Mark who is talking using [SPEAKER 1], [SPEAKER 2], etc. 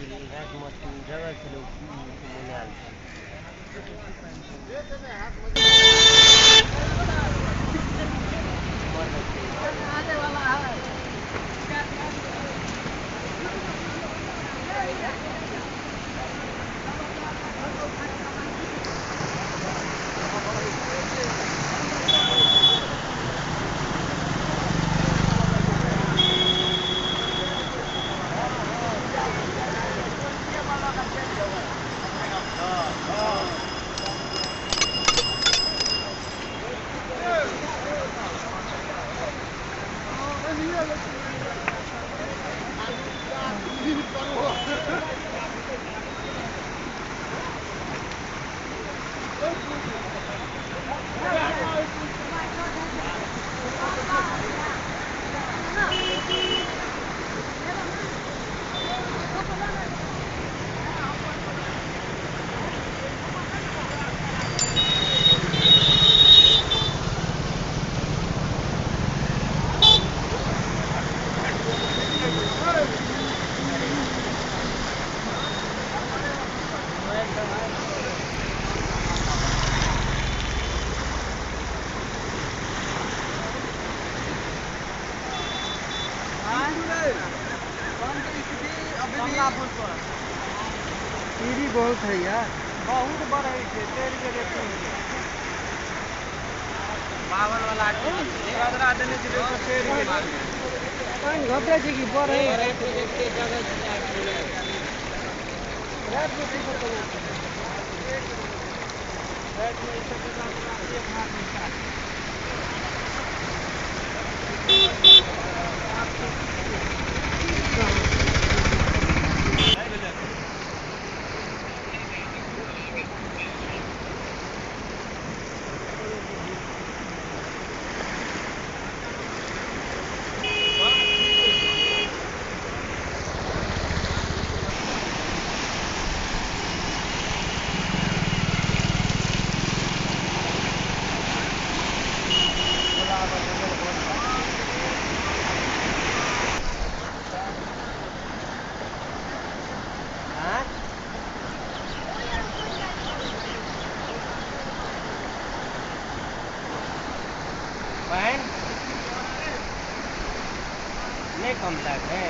[SPEAKER 1] जगह से लोग सीढ़ी बहुत है यार, बहुत बड़ा है। तेल के देखो बावन वाला गदरा देने के लिए तेल के पानी घटे छी कि पर है रेट के जगह रेट में ठीक है। रेट में इससे एक हाथ निकाल नहीं कम लग है।